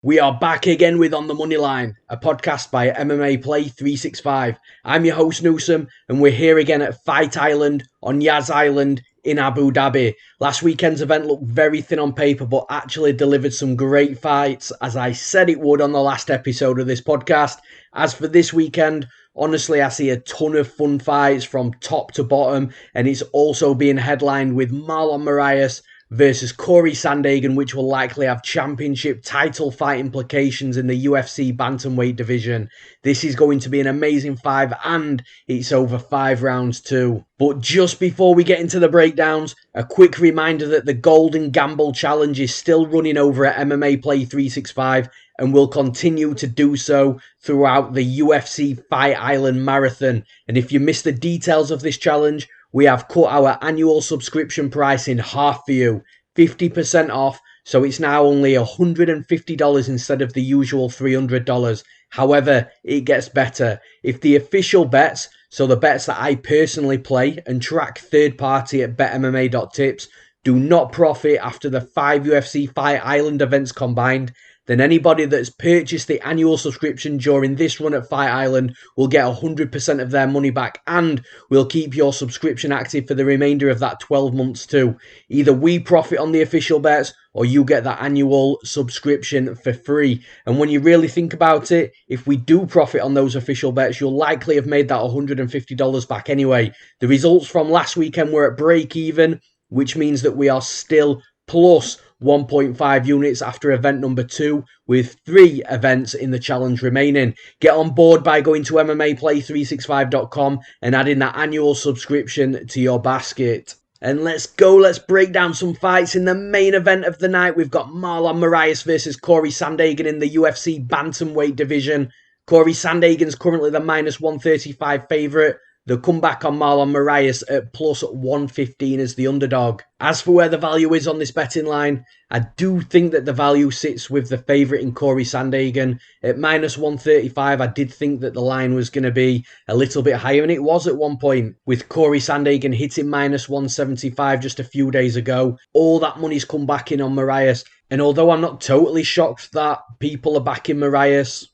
We are back again with On the Moneyline, a podcast by MMAPlay365. I'm your host Newsome, and we're here again at Fight Island on Yas Island in Abu Dhabi. Last weekend's event looked very thin on paper, but actually delivered some great fights, as I said it would on the last episode of this podcast. As for this weekend, honestly, I see a ton of fun fights from top to bottom, and it's also being headlined with Marlon Moraes versus Cory Sandhagen, which will likely have championship title fight implications in the UFC bantamweight division. This is going to be an amazing fight, and it's over 5 rounds too. But just before we get into the breakdowns, a quick reminder that the Golden Gamble Challenge is still running over at MMAPlay365 and will continue to do so throughout the UFC Fight Island Marathon. And if you missed the details of this challenge, we have cut our annual subscription price in half for you, 50% off, so it's now only $150 instead of the usual $300. However, it gets better. If the official bets, so the bets that I personally play and track third party at betmma.tips, do not profit after the 5 UFC Fight Island events combined, then anybody that's purchased the annual subscription during this run at Fight Island will get 100% of their money back, and we'll keep your subscription active for the remainder of that 12 months too. Either we profit on the official bets or you get that annual subscription for free. And when you really think about it, if we do profit on those official bets, you'll likely have made that $150 back anyway. The results from last weekend were at break even, which means that we are still plus 1.5 units after event number 2, with 3 events in the challenge remaining. Get on board by going to MMAPlay365.com and adding that annual subscription to your basket. And let's break down some fights. In the main event of the night, we've got Marlon Moraes versus Cory Sandhagen in the UFC bantamweight division. Cory Sandhagen's currently the minus 135 favourite. The comeback on Marlon Moraes at plus 115 as the underdog. As for where the value is on this betting line, I do think that the value sits with the favourite in Cory Sandhagen. At minus 135, I did think that the line was going to be a little bit higher, and it was at one point, with Cory Sandhagen hitting minus 175 just a few days ago. All that money's come back in on Moraes, and although I'm not totally shocked that people are backing Moraes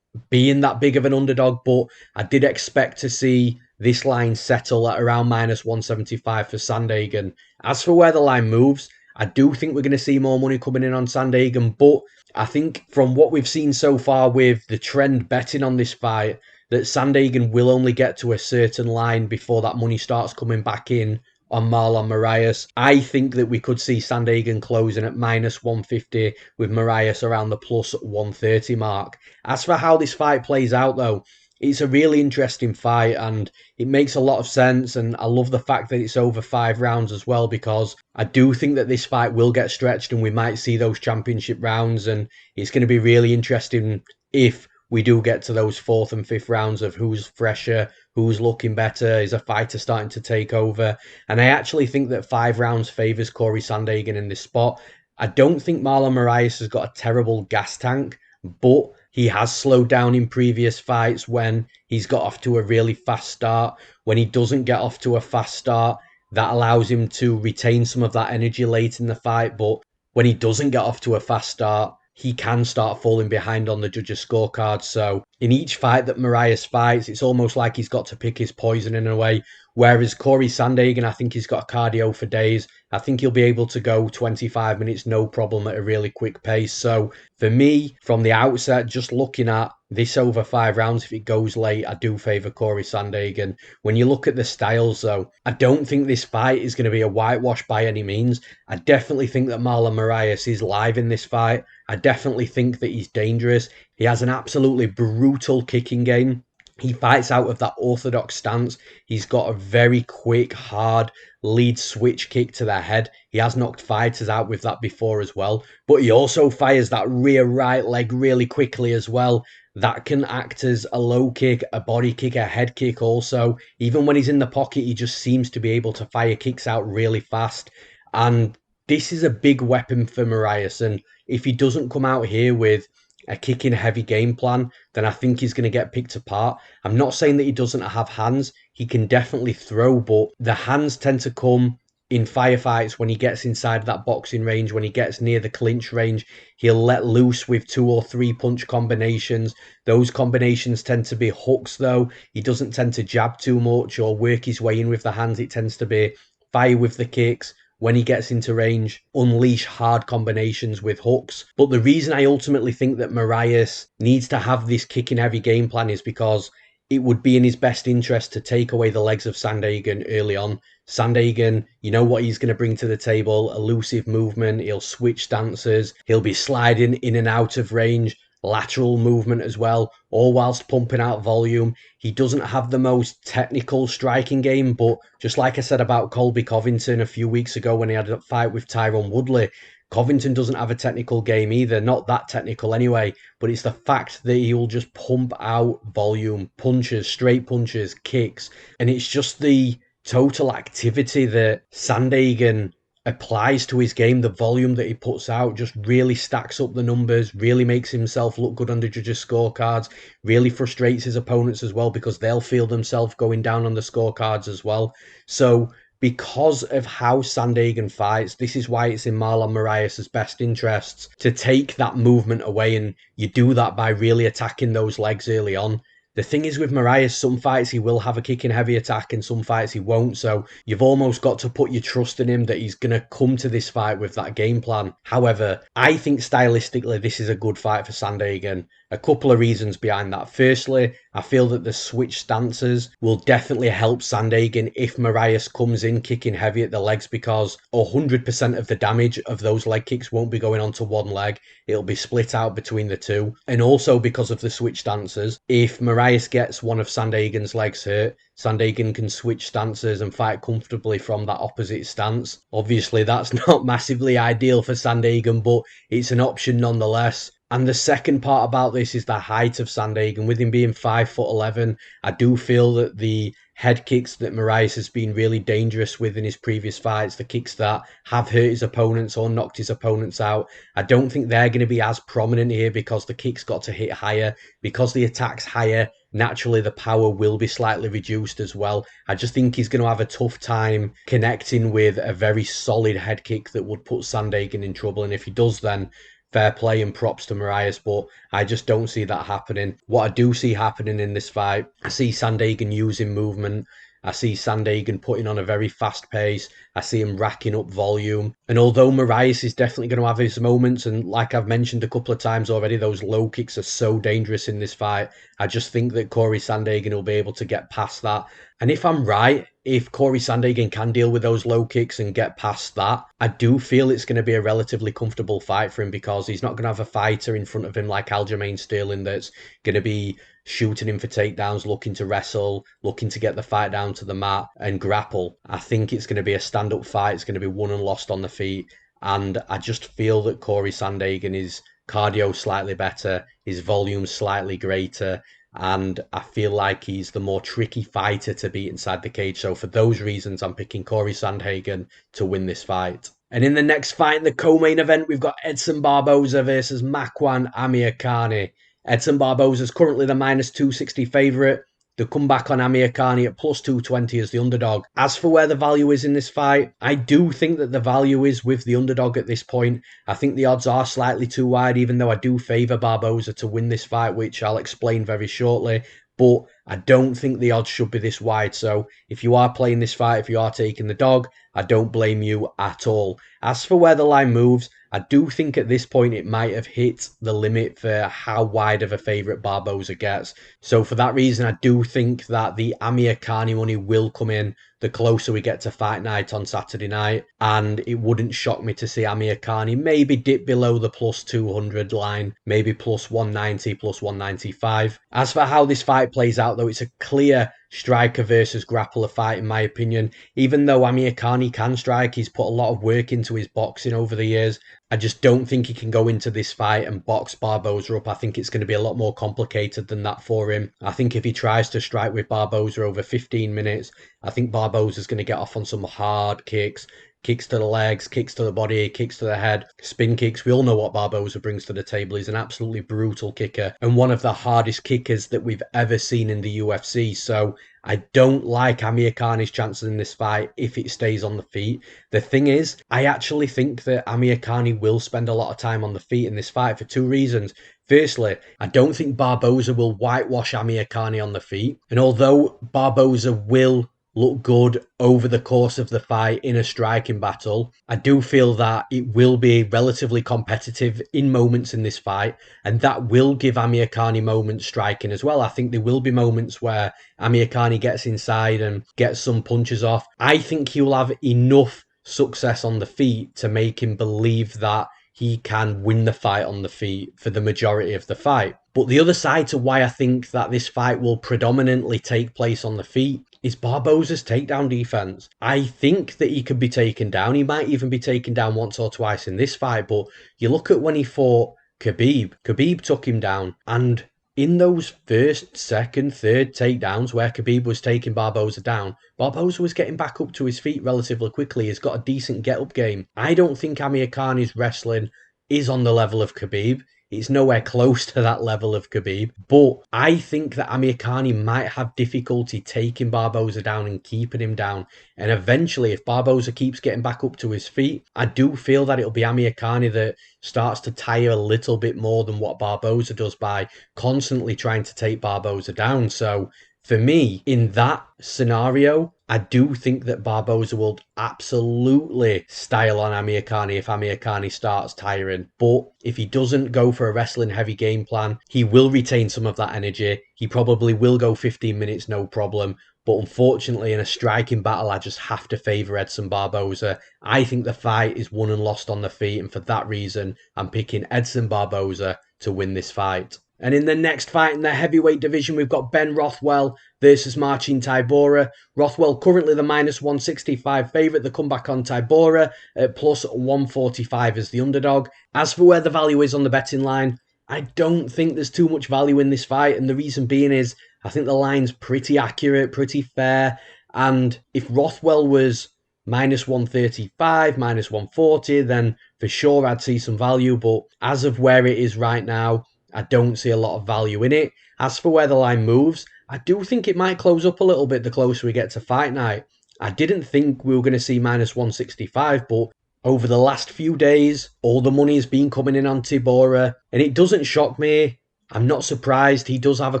being that big of an underdog, but I did expect to see this line settle at around minus 175 for Sandhagen. As for where the line moves, I do think we're going to see more money coming in on Sandhagen, but I think from what we've seen so far with the trend betting on this fight, that Sandhagen will only get to a certain line before that money starts coming back in on Marlon Moraes. I think that we could see Sandhagen closing at minus 150 with Moraes around the plus 130 mark. As for how this fight plays out though, it's a really interesting fight and it makes a lot of sense, and I love the fact that it's over 5 rounds as well, because I do think that this fight will get stretched and we might see those championship rounds, and it's going to be really interesting if we do get to those 4th and 5th rounds of who's fresher, who's looking better, is a fighter starting to take over. And I actually think that 5 rounds favours Cory Sandhagen in this spot. I don't think Marlon Moraes has got a terrible gas tank, but he has slowed down in previous fights when he's got off to a really fast start. When he doesn't get off to a fast start, that allows him to retain some of that energy late in the fight. But when he doesn't get off to a fast start, he can start falling behind on the judges' scorecard. So in each fight that Moraes fights, it's almost like he's got to pick his poison in a way. Whereas Cory Sandhagen, I think he's got a cardio for days. I think he'll be able to go 25 minutes, no problem, at a really quick pace. So for me, from the outset, just looking at this over 5 rounds, if it goes late, I do favour Cory Sandhagen. When you look at the styles, though, I don't think this fight is going to be a whitewash by any means. I definitely think that Marlon Moraes is live in this fight. I definitely think that he's dangerous. He has an absolutely brutal kicking game. He fights out of that orthodox stance. He's got a very quick, hard lead switch kick to the head. He has knocked fighters out with that before as well. But he also fires that rear right leg really quickly as well. That can act as a low kick, a body kick, a head kick also. Even when he's in the pocket, he just seems to be able to fire kicks out really fast. And this is a big weapon for Moraes. And if he doesn't come out here with a kicking heavy game plan, then I think he's going to get picked apart. I'm not saying that he doesn't have hands. He can definitely throw, but the hands tend to come in firefights, when he gets inside that boxing range, when he gets near the clinch range, he'll let loose with 2 or 3 punch combinations. Those combinations tend to be hooks, though. He doesn't tend to jab too much or work his way in with the hands. It tends to be fire with the kicks. When he gets into range, unleash hard combinations with hooks. But the reason I ultimately think that Moraes needs to have this kicking heavy game plan is because it would be in his best interest to take away the legs of Sandhagen early on. Sandhagen, you know what he's going to bring to the table: elusive movement, he'll switch stances, he'll be sliding in and out of range, lateral movement as well, all whilst pumping out volume. He doesn't have the most technical striking game, but just like I said about Colby Covington a few weeks ago when he had a fight with Tyron Woodley, Covington doesn't have a technical game either, not that technical anyway, but it's the fact that he will just pump out volume, punches, straight punches, kicks, and it's just the total activity that Sandhagen applies to his game. The volume that he puts out just really stacks up the numbers, really makes himself look good under judges' scorecards, really frustrates his opponents as well because they'll feel themselves going down on the scorecards as well. So because of how Sandhagen fights, this is why it's in Marlon Moraes' best interests to take that movement away, and you do that by really attacking those legs early on. The thing is with Moraes, some fights he will have a kicking heavy attack and some fights he won't, so you've almost got to put your trust in him that he's going to come to this fight with that game plan. However, I think stylistically this is a good fight for Sandhagen. A couple of reasons behind that. Firstly, I feel that the switch stances will definitely help Sandhagen if Moraes comes in kicking heavy at the legs, because 100% of the damage of those leg kicks won't be going onto one leg. It'll be split out between the two. And also because of the switch stances, if Moraes gets one of Sandhagen's legs hurt, Sandhagen can switch stances and fight comfortably from that opposite stance. Obviously, that's not massively ideal for Sandhagen, but it's an option nonetheless. And the second part about this is the height of Sandhagen. With him being 5'11", I do feel that the head kicks that Moraes has been really dangerous with in his previous fights, the kicks that have hurt his opponents or knocked his opponents out, I don't think they're going to be as prominent here because the kicks got to hit higher, because the attack's higher. Naturally, the power will be slightly reduced as well. I just think he's going to have a tough time connecting with a very solid head kick that would put Sandhagen in trouble. And if he does, then fair play and props to Moraes, but I just don't see that happening. What I do see happening in this fight, I see Sandhagen using movement. I see Sandhagen putting on a very fast pace. I see him racking up volume. And although Moraes is definitely going to have his moments, and like I've mentioned a couple of times already, those low kicks are so dangerous in this fight, I just think that Cory Sandhagen will be able to get past that. And if I'm right, if Cory Sandhagen can deal with those low kicks and get past that, I do feel it's going to be a relatively comfortable fight for him, because he's not going to have a fighter in front of him like Aljamain Sterling that's going to be shooting him for takedowns, looking to wrestle, looking to get the fight down to the mat and grapple. I think it's going to be a stand-up fight. It's going to be won and lost on the feet. And I just feel that Cory Sandhagen is cardio slightly better, his volume slightly greater, and I feel like he's the more tricky fighter to beat inside the cage. So for those reasons, I'm picking Cory Sandhagen to win this fight. And in the next fight, in the co-main event, we've got Edson Barboza versus Makwan Amirkhani. Edson Barboza is currently the -260 favourite. The comeback on Amirkhani at +220 as the underdog. As for where the value is in this fight, I do think that the value is with the underdog at this point. I think the odds are slightly too wide, even though I do favour Barboza to win this fight, which I'll explain very shortly. But I don't think the odds should be this wide. So if you are playing this fight, if you are taking the dog, I don't blame you at all. As for where the line moves, I do think at this point it might have hit the limit for how wide of a favourite Barboza gets. So for that reason, I do think that the Amirkhani money will come in the closer we get to fight night on Saturday night. And it wouldn't shock me to see Amirkhani maybe dip below the +200 line, maybe +190, +195. As for how this fight plays out, though, it's a clear striker versus grappler fight, in my opinion. Even though Amirkhani can strike, he's put a lot of work into his boxing over the years. I just don't think he can go into this fight and box Barboza up. I think it's going to be a lot more complicated than that for him. I think if he tries to strike with Barboza over 15 minutes, I think Barboza's going to get off on some hard kicks. Kicks to the legs, kicks to the body, kicks to the head, spin kicks. We all know what Barboza brings to the table. He's an absolutely brutal kicker and one of the hardest kickers that we've ever seen in the UFC. So I don't like Amirkhani's chances in this fight if it stays on the feet. The thing is, I actually think that Amirkhani will spend a lot of time on the feet in this fight for two reasons. Firstly, I don't think Barboza will whitewash Amirkhani on the feet. And although Barboza will look good over the course of the fight in a striking battle, I do feel that it will be relatively competitive in moments in this fight, and that will give Amirkhani moments striking as well. I think there will be moments where Amirkhani gets inside and gets some punches off. I think he will have enough success on the feet to make him believe that he can win the fight on the feet for the majority of the fight. But the other side to why I think that this fight will predominantly take place on the feet is Barboza's takedown defense. I think that he could be taken down. He might even be taken down once or twice in this fight. But you look at when he fought Khabib took him down. And in those first, second, third takedowns where Khabib was taking Barboza down, Barboza was getting back up to his feet relatively quickly. He's got a decent get-up game. I don't think Amirkhani's wrestling is on the level of Khabib. It's nowhere close to that level of Khabib. But I think that Amirkhani might have difficulty taking Barboza down and keeping him down. And eventually, if Barboza keeps getting back up to his feet, I do feel that it'll be Amirkhani that starts to tire a little bit more than what Barboza does by constantly trying to take Barboza down. So for me, in that scenario, I do think that Barboza will absolutely style on Amirkhani if Amirkhani starts tiring. But if he doesn't go for a wrestling heavy game plan, he will retain some of that energy. He probably will go 15 minutes, no problem. But unfortunately, in a striking battle, I just have to favour Edson Barboza. I think the fight is won and lost on the feet, and for that reason, I'm picking Edson Barboza to win this fight. And in the next fight in the heavyweight division, we've got Ben Rothwell versus Marcin Tybura. Rothwell currently the minus 165 favourite. The comeback on Tybura at plus 145 as the underdog. As for where the value is on the betting line, I don't think there's too much value in this fight. And the reason being is I think the line's pretty accurate, pretty fair. And if Rothwell was minus 135, minus 140, then for sure I'd see some value. But as of where it is right now, I don't see a lot of value in it. As for where the line moves, I do think it might close up a little bit the closer we get to fight night. I didn't think we were going to see minus 165, but over the last few days, all the money has been coming in on Tybura, and it doesn't shock me. I'm not surprised. He does have a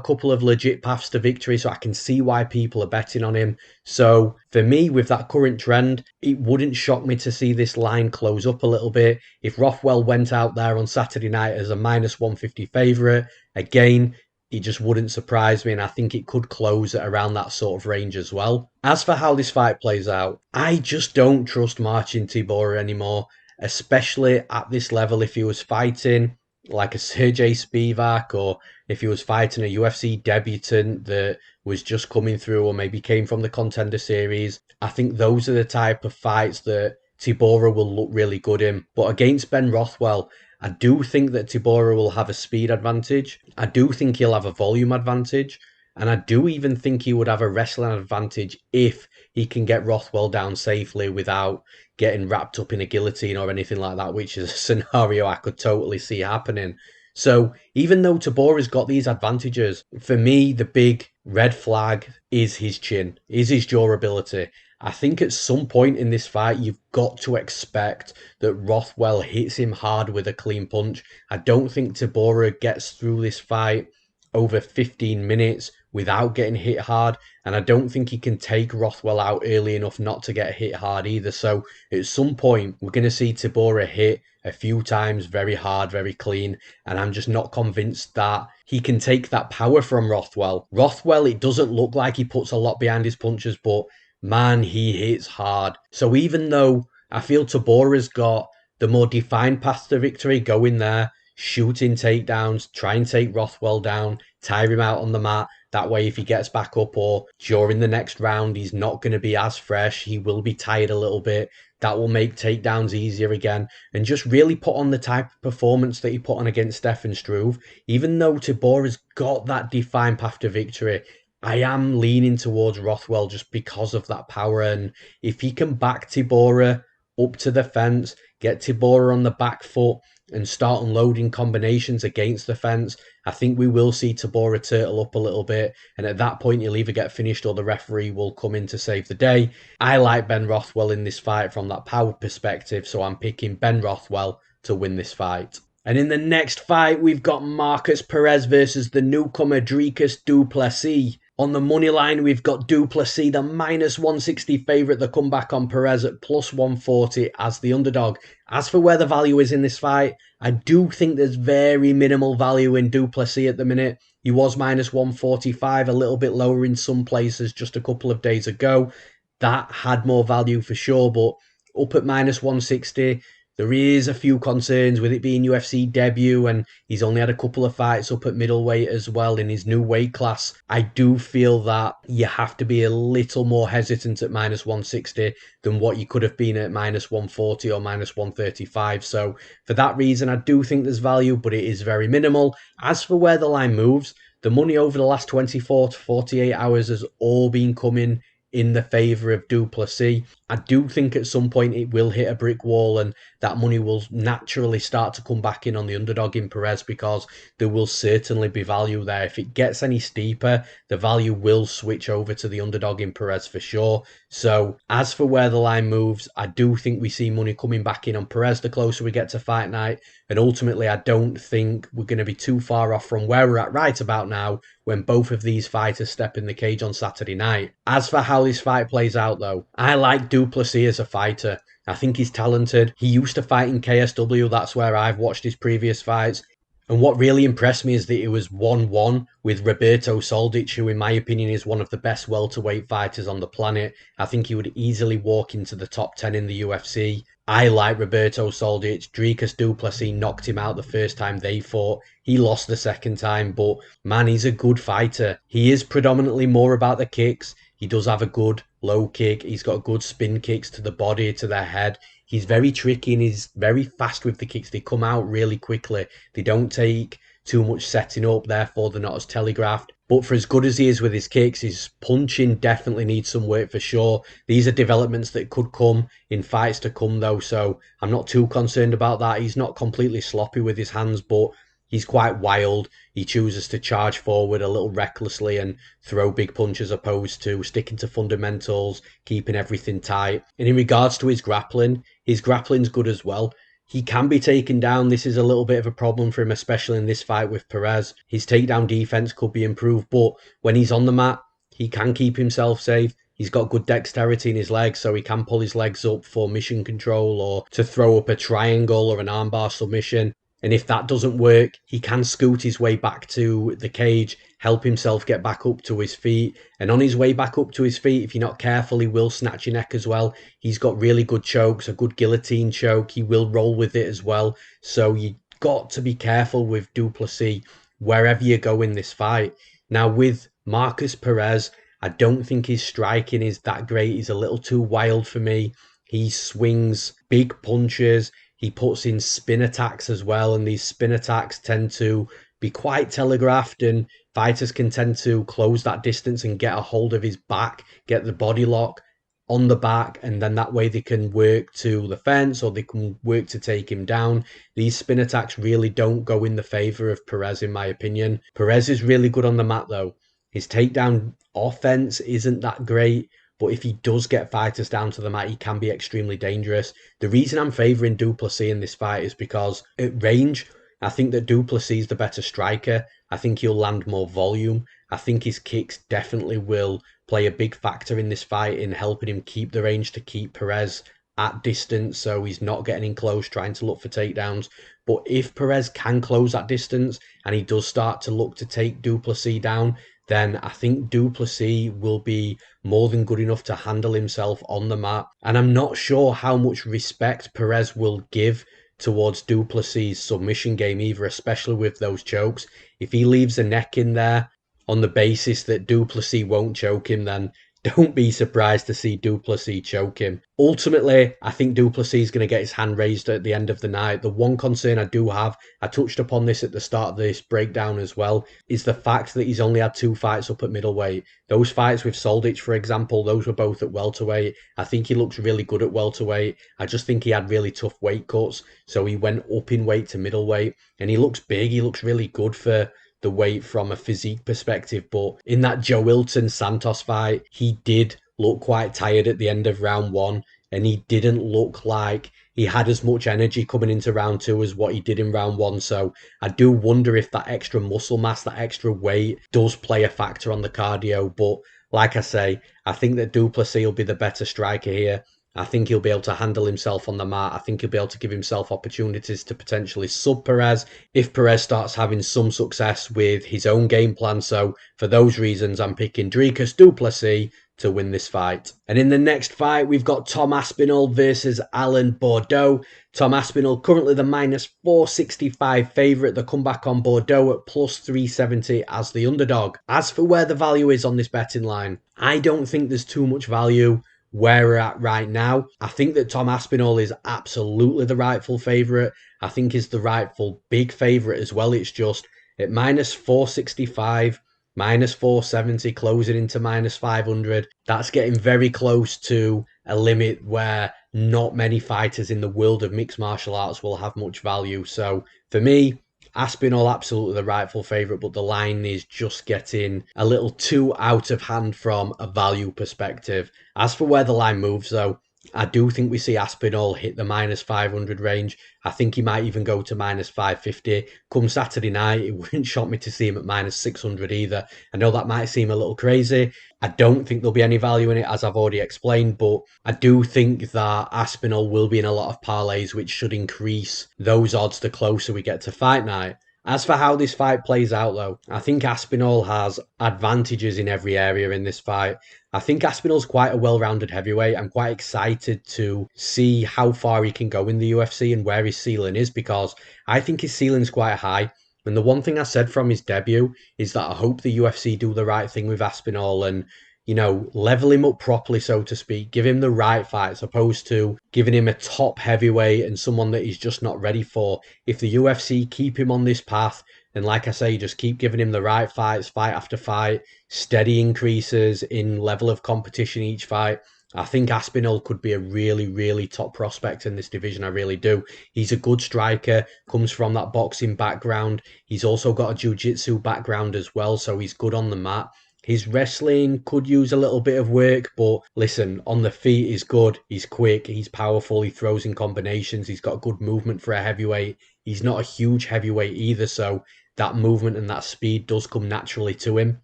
couple of legit paths to victory, so I can see why people are betting on him. So for me, with that current trend, it wouldn't shock me to see this line close up a little bit. If Rothwell went out there on Saturday night as a minus 150 favourite, again, it just wouldn't surprise me, and I think it could close at around that sort of range as well. As for how this fight plays out, I just don't trust Marcin Tybura anymore, especially at this level. If he was fighting like a Sergey Spivak, or if he was fighting a UFC debutant that was just coming through or maybe came from the Contender Series, I think those are the type of fights that Tybura will look really good in. But against Ben Rothwell, I do think that Tybura will have a speed advantage. I do think he'll have a volume advantage. And I do even think he would have a wrestling advantage if he can get Rothwell down safely without getting wrapped up in a guillotine or anything like that, which is a scenario I could totally see happening. So even though Tybura's got these advantages, for me, the big red flag is his chin, is his durability. I think at some point in this fight, you've got to expect that Rothwell hits him hard with a clean punch. I don't think Tybura gets through this fight over 15 minutes without getting hit hard, and I don't think he can take Rothwell out early enough not to get hit hard either. So at some point, we're going to see Tybura hit a few times very hard, very clean, and I'm just not convinced that he can take that power from Rothwell. Rothwell, it doesn't look like he puts a lot behind his punches, but man, he hits hard. So even though I feel Tybura's got the more defined path to victory, go in there, shooting takedowns, try and take Rothwell down, tire him out on the mat. That way, if he gets back up or during the next round, he's not going to be as fresh. He will be tired a little bit. That will make takedowns easier again. And just really put on the type of performance that he put on against Stefan Struve. Even though Tybura's got that defined path to victory, I am leaning towards Rothwell just because of that power. And if he can back Tybura up to the fence, get Tybura on the back foot, and start unloading combinations against the fence, I think we will see Tybura turtle up a little bit, and at that point he'll either get finished or the referee will come in to save the day. I like Ben Rothwell in this fight from that power perspective, so I'm picking Ben Rothwell to win this fight. And in the next fight, we've got Marcus Perez versus the newcomer Dricus du Plessis. On the money line, we've got du Plessis, the -160 favourite, the comeback on Perez at +140 as the underdog. As for where the value is in this fight, I do think there's very minimal value in du Plessis at the minute. He was -145, a little bit lower in some places just a couple of days ago. That had more value for sure, but up at -160, there is a few concerns with it being UFC debut, and he's only had a couple of fights up at middleweight as well in his new weight class. I do feel that you have to be a little more hesitant at -160 than what you could have been at -140 or -135. So for that reason, I do think there's value, but it is very minimal. As for where the line moves, the money over the last 24 to 48 hours has all been coming in the favour of du Plessis. I do think at some point it will hit a brick wall and that money will naturally start to come back in on the underdog in Perez, because there will certainly be value there. If it gets any steeper, the value will switch over to the underdog in Perez for sure. So as for where the line moves, I do think we see money coming back in on Perez the closer we get to fight night. And ultimately, I don't think we're going to be too far off from where we're at right about now when both of these fighters step in the cage on Saturday night. As for how this fight plays out though, I like du Plessis as a fighter. I think he's talented. He used to fight in KSW. That's where I've watched his previous fights. And what really impressed me is that it was 1-1 with Roberto Soldic, who in my opinion is one of the best welterweight fighters on the planet. I think he would easily walk into the top 10 in the UFC. I like Roberto Soldic. Dricus du Plessis knocked him out the first time they fought. He lost the second time, but man, he's a good fighter. He is predominantly more about the kicks. He does have a good low kick. He's got good spin kicks to the body, to the head. He's very tricky and he's very fast with the kicks. They come out really quickly. They don't take too much setting up, therefore they're not as telegraphed. But for as good as he is with his kicks, his punching definitely needs some work for sure. These are developments that could come in fights to come though, so I'm not too concerned about that. He's not completely sloppy with his hands, but he's quite wild. He chooses to charge forward a little recklessly and throw big punches opposed to sticking to fundamentals, keeping everything tight. And in regards to his grappling's good as well. He can be taken down. This is a little bit of a problem for him, especially in this fight with Perez. His takedown defense could be improved, but when he's on the mat, he can keep himself safe. He's got good dexterity in his legs, so he can pull his legs up for mission control or to throw up a triangle or an armbar submission. And if that doesn't work, he can scoot his way back to the cage, help himself get back up to his feet. And on his way back up to his feet, if you're not careful, he will snatch your neck as well. He's got really good chokes, a good guillotine choke. He will roll with it as well. So you got to be careful with du Plessis wherever you go in this fight. Now with Marcus Perez, I don't think his striking is that great. He's a little too wild for me. He swings big punches. He puts in spin attacks as well, and these spin attacks tend to be quite telegraphed, and fighters can tend to close that distance and get a hold of his back, get the body lock on the back, and then that way they can work to the fence or they can work to take him down. These spin attacks really don't go in the favour of Perez, in my opinion. Perez is really good on the mat though. His takedown offense isn't that great, but if he does get fighters down to the mat, he can be extremely dangerous. The reason I'm favouring du Plessis in this fight is because at range, I think that du Plessis is the better striker. I think he'll land more volume. I think his kicks definitely will play a big factor in this fight in helping him keep the range to keep Perez at distance, so he's not getting in close trying to look for takedowns. But if Perez can close that distance and he does start to look to take du Plessis down, then I think du Plessis will be more than good enough to handle himself on the mat. And I'm not sure how much respect Perez will give towards du Plessis' submission game either, especially with those chokes. If he leaves a neck in there on the basis that du Plessis won't choke him, then don't be surprised to see du Plessis choke him. Ultimately, I think du Plessis is going to get his hand raised at the end of the night. The one concern I do have, I touched upon this at the start of this breakdown as well, is the fact that he's only had 2 fights up at middleweight. Those fights with Soldic, for example, those were both at welterweight. I think he looks really good at welterweight. I just think he had really tough weight cuts, so he went up in weight to middleweight, and he looks big. He looks really good for the weight from a physique perspective. But in that Joe Wilton Santos fight, he did look quite tired at the end of round 1, and he didn't look like he had as much energy coming into round 2 as what he did in round 1. So I do wonder if that extra muscle mass, that extra weight does play a factor on the cardio. But like I say, I think that du Plessis will be the better striker here. I think he'll be able to handle himself on the mat. I think he'll be able to give himself opportunities to potentially sub Perez if Perez starts having some success with his own game plan. So for those reasons, I'm picking Dricus du Plessis to win this fight. And in the next fight, we've got Tom Aspinall versus Alan Baudot. Tom Aspinall currently the minus 465 favourite. The comeback on Baudot at plus 370 as the underdog. As for where the value is on this betting line, I don't think there's too much value where we're at right now. I think that Tom Aspinall is absolutely the rightful favourite. I think he's the rightful big favourite as well. It's just at minus 465, minus 470, closing into minus 500. That's getting very close to a limit where not many fighters in the world of mixed martial arts will have much value. So for me, Aspinall absolutely the rightful favourite, but the line is just getting a little too out of hand from a value perspective. As for where the line moves though, I do think we see Aspinall hit the minus 500 range. I think he might even go to minus 550. Come Saturday night, it wouldn't shock me to see him at minus 600 either. I know that might seem a little crazy. I don't think there'll be any value in it, as I've already explained, but I do think that Aspinall will be in a lot of parlays, which should increase those odds the closer we get to fight night. As for how this fight plays out though, I think Aspinall has advantages in every area in this fight. I think Aspinall's quite a well-rounded heavyweight. I'm quite excited to see how far he can go in the UFC and where his ceiling is, because I think his ceiling's quite high. And the one thing I said from his debut is that I hope the UFC do the right thing with Aspinall and, you know, level him up properly, so to speak, give him the right fight, as opposed to giving him a top heavyweight and someone that he's just not ready for. If the UFC keep him on this path, and like I say, just keep giving him the right fights, fight after fight, steady increases in level of competition each fight, I think Aspinall could be a really, really top prospect in this division. I really do. He's a good striker, comes from that boxing background. He's also got a jiu-jitsu background as well, so he's good on the mat. His wrestling could use a little bit of work, but listen, on the feet he's good, he's quick, he's powerful, he throws in combinations, he's got good movement for a heavyweight. He's not a huge heavyweight either, so that movement and that speed does come naturally to him.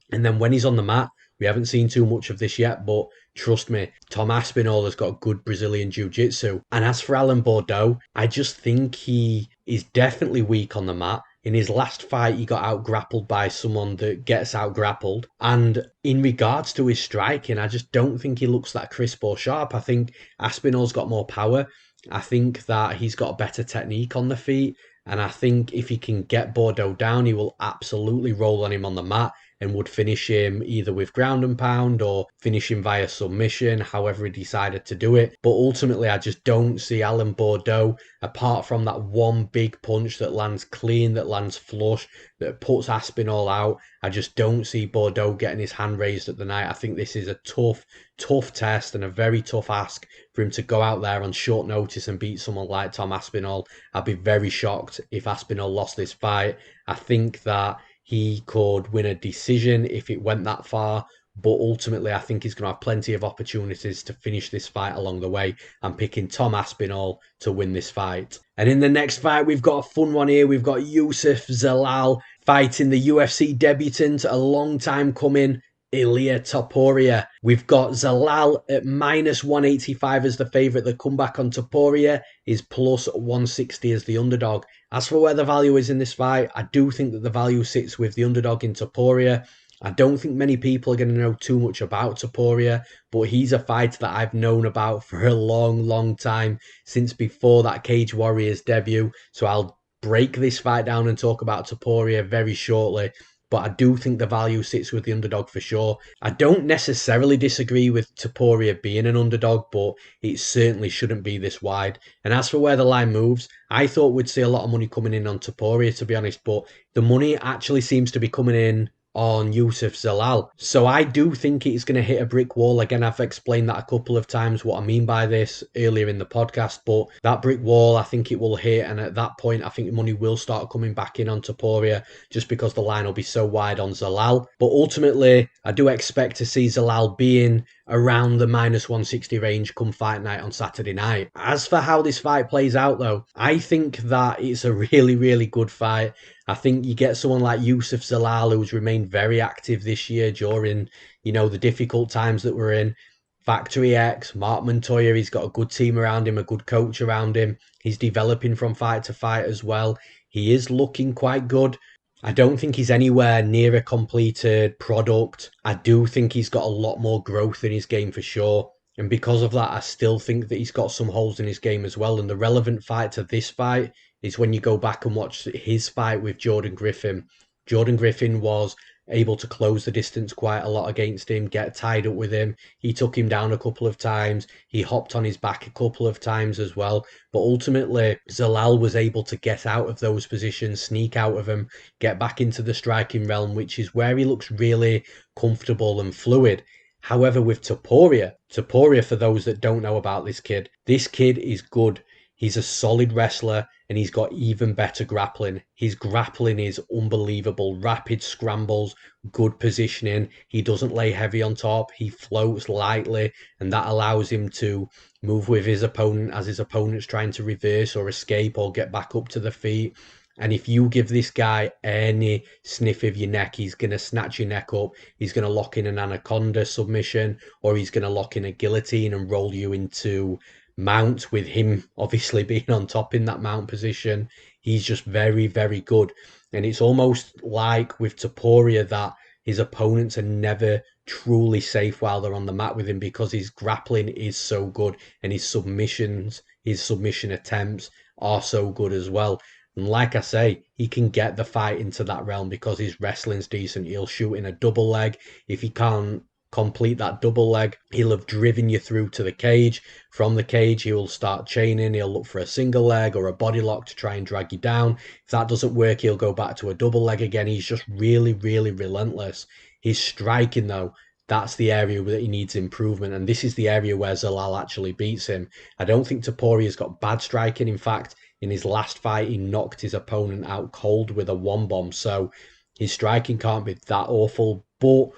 And then when he's on the mat, we haven't seen too much of this yet, but trust me, Tom Aspinall has got good Brazilian jiu-jitsu. And as for Alan Baudot, I just think he is definitely weak on the mat. In his last fight, he got out-grappled by someone that gets out-grappled. And in regards to his striking, I just don't think he looks that crisp or sharp. I think Aspinall's got more power. I think that he's got a better technique on the feet. And I think if he can get Baudot down, he will absolutely roll on him on the mat and would finish him either with ground and pound or finish him via submission, however he decided to do it. But ultimately, I just don't see Alan Baudot, apart from that one big punch that lands clean, that lands flush, that puts Aspinall out. I just don't see Baudot getting his hand raised at the night. I think this is a tough test and a very tough ask for him to go out there on short notice and beat someone like Tom Aspinall. I'd be very shocked if Aspinall lost this fight. I think that he could win a decision if it went that far, but ultimately I think he's going to have plenty of opportunities to finish this fight along the way. I'm picking Tom Aspinall to win this fight. And in the next fight, we've got a fun one here. We've got Youssef Zalal fighting the UFC debutant, a long time coming, Ilia Topuria. We've got Zalal at minus 185 as the favourite. The comeback on Topuria is plus 160 as the underdog. As for where the value is in this fight, I do think that the value sits with the underdog in Topuria. I don't think many people are going to know too much about Topuria, but he's a fighter that I've known about for a long time, since before that Cage Warriors debut. So I'll break this fight down and talk about Topuria very shortly. but I do think the value sits with the underdog for sure. I don't necessarily disagree with Topuria being an underdog, but it certainly shouldn't be this wide. And as for where the line moves, I thought we'd see a lot of money coming in on Topuria, to be honest, but the money actually seems to be coming in on Youssef Zalal. So I do think it's going to hit a brick wall. Again, I've explained that a couple of times what I mean by this earlier in the podcast, but that brick wall, I think it will hit. And at that point, I think the money will start coming back in on Topuria just because the line will be so wide on Zalal. But ultimately, I do expect to see Zalal being around the -160 range come fight night on Saturday night. As for how this fight plays out though, I think that it's a really, really good fight. I think you get someone like Youssef Zalal, who's remained very active this year during, the difficult times that we're in. Factory X, Mark Montoya, he's got a good team around him, a good coach around him. He's developing from fight to fight as well. He is looking quite good. I don't think he's anywhere near a completed product. I do think he's got a lot more growth in his game for sure. And because of that, I still think that he's got some holes in his game as well. And the relevant fight to this fight is when you go back and watch his fight with Jordan Griffin. Jordan Griffin was able to close the distance quite a lot against him, get tied up with him. He took him down a couple of times. He hopped on his back a couple of times as well. But ultimately, Zalal was able to get out of those positions, sneak out of them, get back into the striking realm, which is where he looks really comfortable and fluid. However, with Topuria, for those that don't know about this kid is good. He's a solid wrestler and he's got even better grappling. His grappling is unbelievable. Rapid scrambles, good positioning. He doesn't lay heavy on top. He floats lightly, and that allows him to move with his opponent as his opponent's trying to reverse or escape or get back up to the feet. And if you give this guy any sniff of your neck, he's going to snatch your neck up. He's going to lock in an anaconda submission, or he's going to lock in a guillotine and roll you into mount, with him obviously being on top in that mount position. He's just very, very good. And it's almost like with Topuria that his opponents are never truly safe while they're on the mat with him, because his grappling is so good and his submission attempts are so good as well. And like I say, he can get the fight into that realm because his wrestling's decent. He'll shoot in a double leg. If he can't complete that double leg, he'll have driven you through to the cage. From the cage, he will start chaining. He'll look for a single leg or a body lock to try and drag you down. If that doesn't work, he'll go back to a double leg again. He's just really, really relentless. His striking, though, that's the area that he needs improvement, and this is the area where Zalal actually beats him. I don't think Topuria's got bad striking. In fact, in his last fight, he knocked his opponent out cold with a one bomb, so his striking can't be that awful. But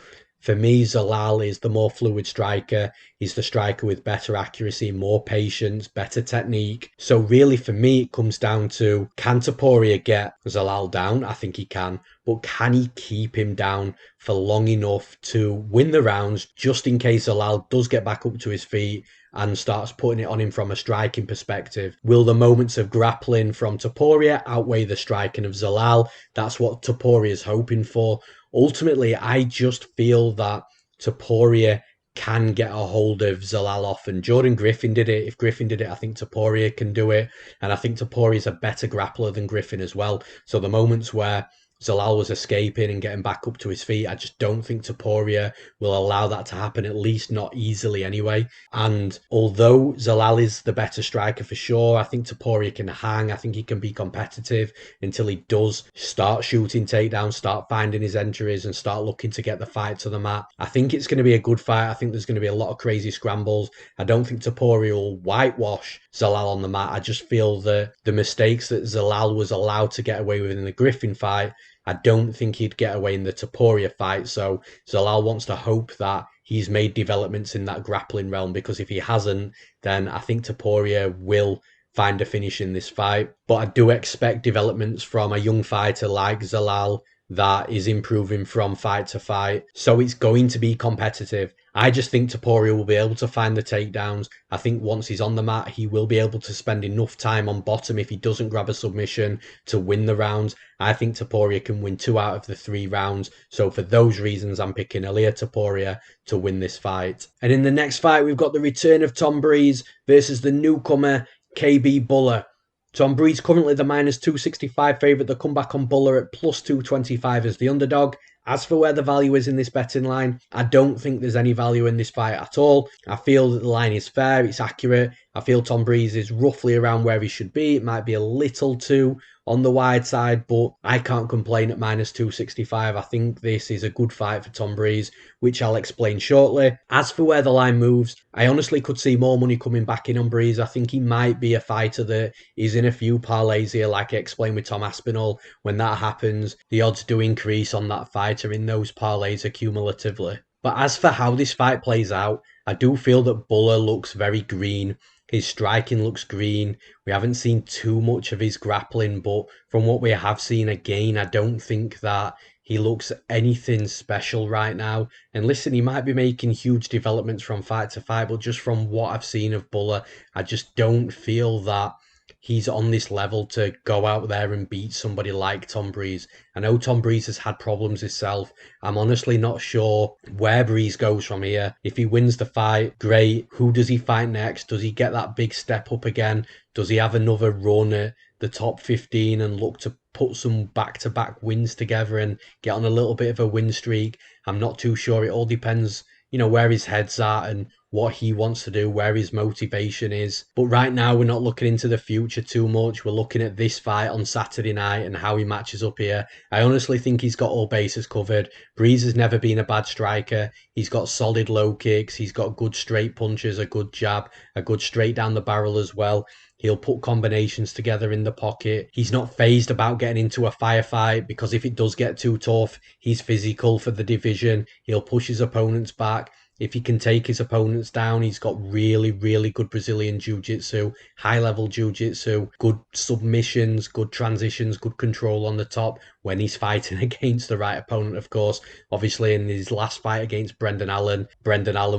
for me, Zalal is the more fluid striker. He's the striker with better accuracy, more patience, better technique. So really, for me, it comes down to, can Topuria get Zalal down? I think he can. But can he keep him down for long enough to win the rounds, just in case Zalal does get back up to his feet and starts putting it on him from a striking perspective? Will the moments of grappling from Topuria outweigh the striking of Zalal? That's what Topuria is hoping for. Ultimately, I just feel that Topuria can get a hold of Zalal off, and Jordan Griffin did it. If Griffin did it, I think Topuria can do it, and I think Topuria is a better grappler than Griffin as well. So the moments where Zalal was escaping and getting back up to his feet, I just don't think Topuria will allow that to happen, at least not easily anyway. And although Zalal is the better striker for sure, I think Topuria can hang. I think he can be competitive until he does start shooting takedowns, start finding his entries, and start looking to get the fight to the mat. I think it's going to be a good fight. I think there's going to be a lot of crazy scrambles. I don't think Topuria will whitewash Zalal on the mat. I just feel that the mistakes that Zalal was allowed to get away with in the Griffin fight, I don't think he'd get away in the Topuria fight. So Zalal wants to hope that he's made developments in that grappling realm, because if he hasn't, then I think Topuria will find a finish in this fight. But I do expect developments from a young fighter like Zalal that is improving from fight to fight. So it's going to be competitive. I just think Topuria will be able to find the takedowns. I think once he's on the mat, he will be able to spend enough time on bottom if he doesn't grab a submission to win the rounds. I think Topuria can win 2 out of the 3 rounds. So for those reasons, I'm picking Ilia Topuria to win this fight. And in the next fight, we've got the return of Tom Breese versus the newcomer KB Bhullar. Tom Breese currently the minus 265 favourite. The comeback on Bhullar at plus 225 as the underdog. As for where the value is in this betting line, I don't think there's any value in this fight at all. I feel that the line is fair, it's accurate. I feel Tom Breese is roughly around where he should be. It might be a little too on the wide side, but I can't complain at minus 265. I think this is a good fight for Tom Breese, which I'll explain shortly. As for where the line moves, I honestly could see more money coming back in on Breese. I think he might be a fighter that is in a few parlays here, like I explained with Tom Aspinall. When that happens, the odds do increase on that fighter in those parlays accumulatively. But as for how this fight plays out, I do feel that Bhullar looks very green. His striking looks green. We haven't seen too much of his grappling, but from what we have seen, again, I don't think that he looks anything special right now. And listen, he might be making huge developments from fight to fight, but just from what I've seen of Bhullar, I just don't feel that he's on this level to go out there and beat somebody like Tom Breese. I know Tom Breese has had problems himself. I'm honestly not sure where Breese goes from here. If he wins the fight, great. Who does he fight next? Does he get that big step up again? Does he have another run at the top 15 and look to put some back-to-back wins together and get on a little bit of a win streak? I'm not too sure. It all depends, where his head's at and what he wants to do, where his motivation is. But right now, we're not looking into the future too much. We're looking at this fight on Saturday night and how he matches up here. I honestly think he's got all bases covered. Breese has never been a bad striker. He's got solid low kicks. He's got good straight punches, a good jab, a good straight down the barrel as well. He'll put combinations together in the pocket. He's not phased about getting into a firefight because if it does get too tough, he's physical for the division. He'll push his opponents back. If he can take his opponents down, he's got really, really good Brazilian jiu-jitsu, high-level jiu-jitsu, good submissions, good transitions, good control on the top when he's fighting against the right opponent, of course. Obviously, in his last fight against Brendan Allen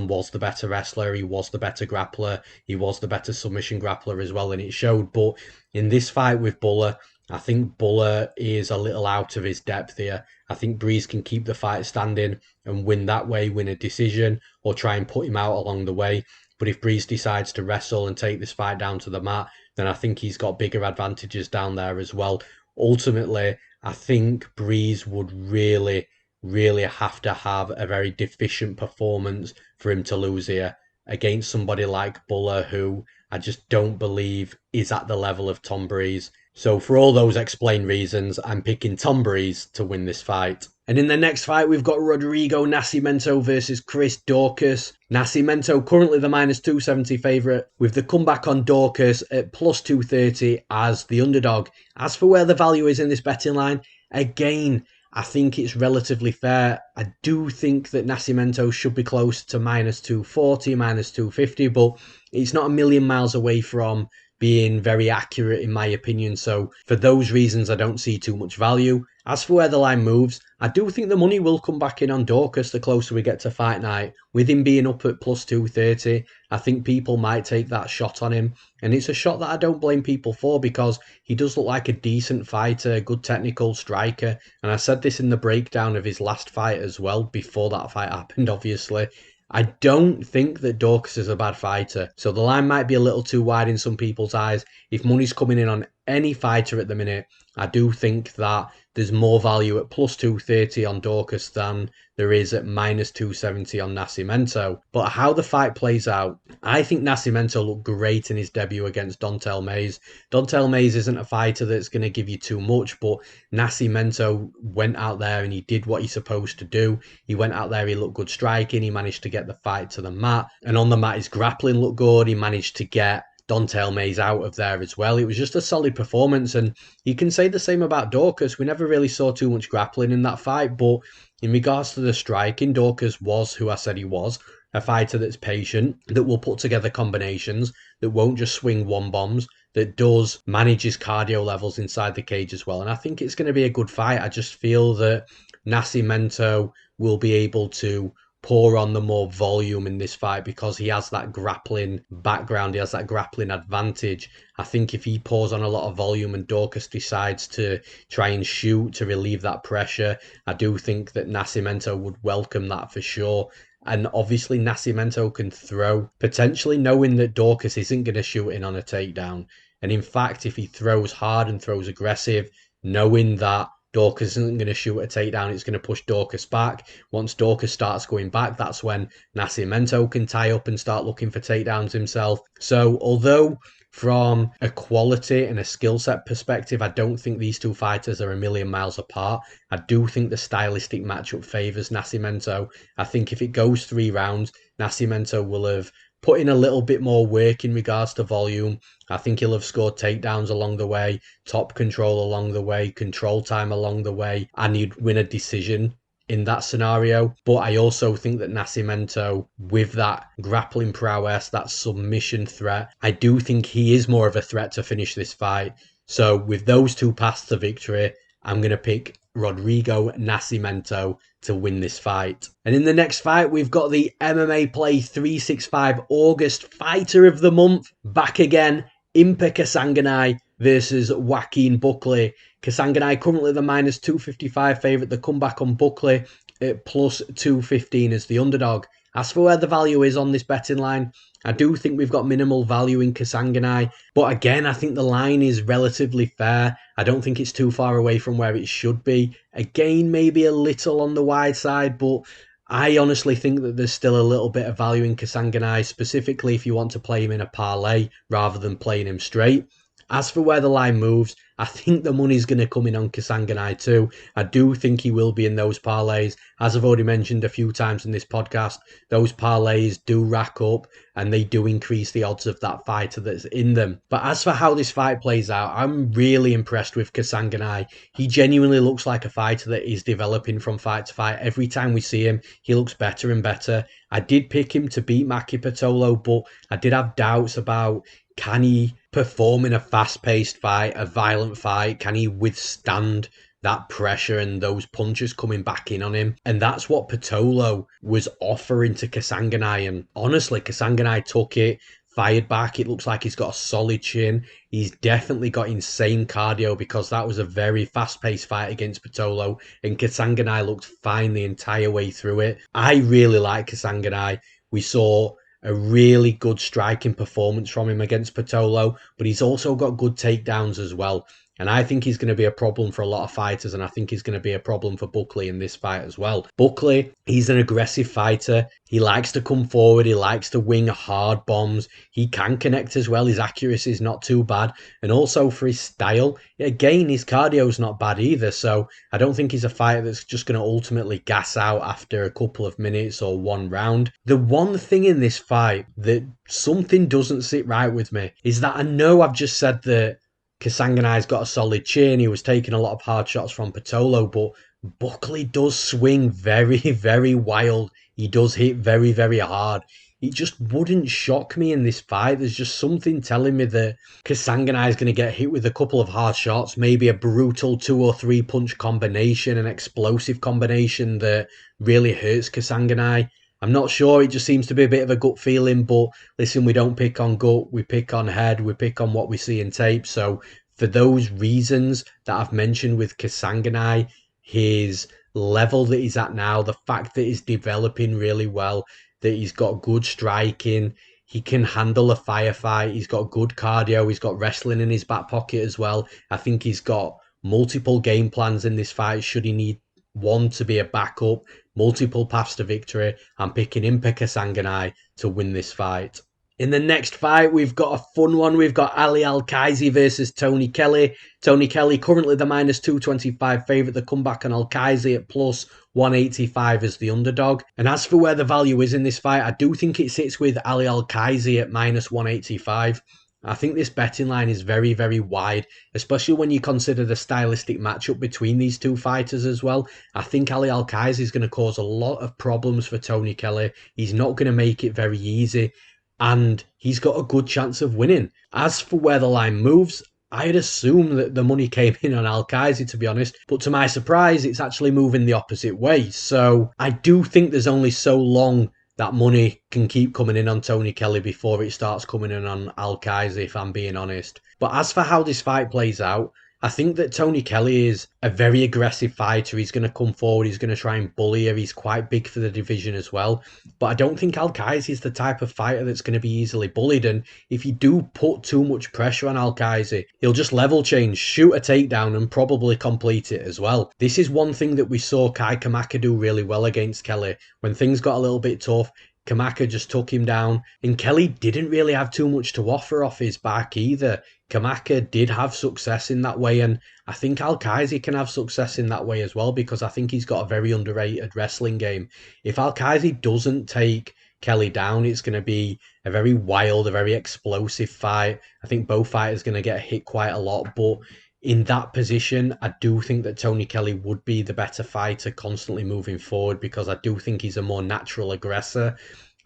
was the better wrestler, he was the better grappler, he was the better submission grappler as well, and it showed. But in this fight with Bhullar, I think Bhullar is a little out of his depth here. I think Breese can keep the fight standing and win that way, win a decision, or try and put him out along the way. But if Breese decides to wrestle and take this fight down to the mat, then I think he's got bigger advantages down there as well. Ultimately, I think Breese would really, really have to have a very deficient performance for him to lose here against somebody like Bhullar, who I just don't believe is at the level of Tom Breese. So for all those explained reasons, I'm picking Tom Breese to win this fight. And in the next fight, we've got Rodrigo Nascimento versus Chris Dricus. Nascimento currently the minus 270 favourite, with the comeback on Dricus at plus 230 as the underdog. As for where the value is in this betting line, again, I think it's relatively fair. I do think that Nascimento should be close to minus 240, minus 250, but it's not a million miles away from being very accurate in my opinion. So for those reasons, I don't see too much value. As for where the line moves, I do think the money will come back in on Dricus the closer we get to fight night. With him being up at plus 230, I think people might take that shot on him. And it's a shot that I don't blame people for because he does look like a decent fighter, a good technical striker. And I said this in the breakdown of his last fight as well, before that fight happened, obviously. I don't think that Dricus is a bad fighter, so the line might be a little too wide in some people's eyes. If money's coming in on any fighter at the minute, I do think that there's more value at plus 230 on Dricus than there is at minus 270 on Nascimento. But how the fight plays out, I think Nascimento looked great in his debut against Don'Tale Mayes. Don'Tale Mayes isn't a fighter that's going to give you too much, but Nascimento went out there and he did what he's supposed to do. He went out there, he looked good striking, he managed to get the fight to the mat, and on the mat his grappling looked good. He managed to get Don'Tale Mayes out of there as well. It was just a solid performance, and you can say the same about Dricus. We never really saw too much grappling in that fight, but in regards to the striking, Dricus was who I said he was, a fighter that's patient, that will put together combinations, that won't just swing one bombs, that does manage his cardio levels inside the cage as well. And I think it's going to be a good fight. I just feel that Nascimento will be able to pour on the more volume in this fight because he has that grappling background, he has that grappling advantage. I think if he pours on a lot of volume and Dricus decides to try and shoot to relieve that pressure, I do think that Nascimento would welcome that for sure. And obviously Nascimento can throw, potentially knowing that Dricus isn't going to shoot in on a takedown. And in fact, if he throws hard and throws aggressive, knowing that Dorcas isn't going to shoot a takedown, it's going to push Dorcas back. Once Dorcas starts going back, that's when Nascimento can tie up and start looking for takedowns himself. So although from a quality and a skill set perspective, I don't think these two fighters are a million miles apart. I do think the stylistic matchup favours Nascimento. I think if it goes 3 rounds, Nascimento will have put in a little bit more work in regards to volume. I think he'll have scored takedowns along the way, top control along the way, control time along the way, and he'd win a decision in that scenario. But I also think that Nascimento, with that grappling prowess, that submission threat, I do think he is more of a threat to finish this fight. So with those two paths to victory, I'm going to pick Rodrigo Nascimento to win this fight. And in the next fight, we've got the MMAPlay365 August Fighter of the Month back again. Impa Kasanganay versus Joaquin Buckley. Kasanganay currently the minus 255 favourite. The comeback on Buckley at plus 215 as the underdog. As for where the value is on this betting line, I do think we've got minimal value in Kasanganay. But again, I think the line is relatively fair. I don't think it's too far away from where it should be. Again, maybe a little on the wide side, but I honestly think that there's still a little bit of value in Kasanganay, specifically if you want to play him in a parlay rather than playing him straight. As for where the line moves, I think the money's going to come in on Kasanganay too. I do think he will be in those parlays. As I've already mentioned a few times in this podcast, those parlays do rack up and they do increase the odds of that fighter that's in them. But as for how this fight plays out, I'm really impressed with Kasanganay. He genuinely looks like a fighter that is developing from fight to fight. Every time we see him, he looks better and better. I did pick him to beat Maki Pitolo, but I did have doubts about, can he perform in a fast-paced fight, a violent fight? Can he withstand that pressure and those punches coming back in on him? And that's what Pitolo was offering to Kasanganay. And honestly, Kasanganay took it, fired back. It looks like he's got a solid chin. He's definitely got insane cardio because that was a very fast-paced fight against Pitolo. And Kasanganay looked fine the entire way through it. I really like Kasanganay. We saw a really good striking performance from him against Pitolo, but he's also got good takedowns as well. And I think he's going to be a problem for a lot of fighters, and I think he's going to be a problem for Buckley in this fight as well. Buckley, he's an aggressive fighter. He likes to come forward. He likes to wing hard bombs. He can connect as well. His accuracy is not too bad. And also for his style, again, his cardio is not bad either. So I don't think he's a fighter that's just going to ultimately gas out after a couple of minutes or 1 round. The one thing in this fight that something doesn't sit right with me is that I know I've just said that Kasanganay's got a solid chin. He was taking a lot of hard shots from Pitolo, but Buckley does swing very, very wild. He does hit very, very hard. It just wouldn't shock me in this fight. There's just something telling me that Kasanganay is going to get hit with a couple of hard shots, maybe a brutal 2 or 3 punch combination, an explosive combination that really hurts Kasanganay. I'm not sure. It just seems to be a bit of a gut feeling. But listen, we don't pick on gut. We pick on head. We pick on what we see in tape. So for those reasons that I've mentioned with Kasanganay, his level that he's at now, the fact that he's developing really well, that he's got good striking, he can handle a firefight, he's got good cardio, he's got wrestling in his back pocket as well. I think he's got multiple game plans in this fight should he need one to be a backup, multiple paths to victory. I'm picking Impa Kasanganay to win this fight. In the next fight, we've got a fun one. We've got Ali Al-Kaisi versus Tony Kelly. Tony Kelly currently the minus 225 favourite. The comeback on Al-Kaisi at plus 185 as the underdog. And as for where the value is in this fight, I do think it sits with Ali Al-Kaisi at minus 185. I think this betting line is very, very wide, especially when you consider the stylistic matchup between these two fighters as well. I think Ali Al-Kaisi is going to cause a lot of problems for Tony Kelly. He's not going to make it very easy, and he's got a good chance of winning. As for where the line moves, I'd assume that the money came in on Al-Kaisi, to be honest, but to my surprise, it's actually moving the opposite way. So I do think there's only so long that money can keep coming in on Tony Kelly before it starts coming in on Al-Kaisi, if I'm being honest. But as for how this fight plays out, I think that Tony Kelly is a very aggressive fighter. He's going to come forward. He's going to try and bully her. He's quite big for the division as well. But I don't think Al-Kaisi is the type of fighter that's going to be easily bullied. And if you do put too much pressure on Al-Kaisi, he'll just level change, shoot a takedown, and probably complete it as well. This is one thing that we saw Kai Kamaka do really well against Kelly. When things got a little bit tough, Kamaka just took him down, and Kelly didn't really have too much to offer off his back either. Kamaka did have success in that way, and I think Al-Kaisi can have success in that way as well, because I think he's got a very underrated wrestling game. If Al-Kaisi doesn't take Kelly down, it's going to be a very wild, a very explosive fight. I think both fighters are going to get hit quite a lot, but in that position, I do think that Tony Kelly would be the better fighter constantly moving forward, because I do think he's a more natural aggressor.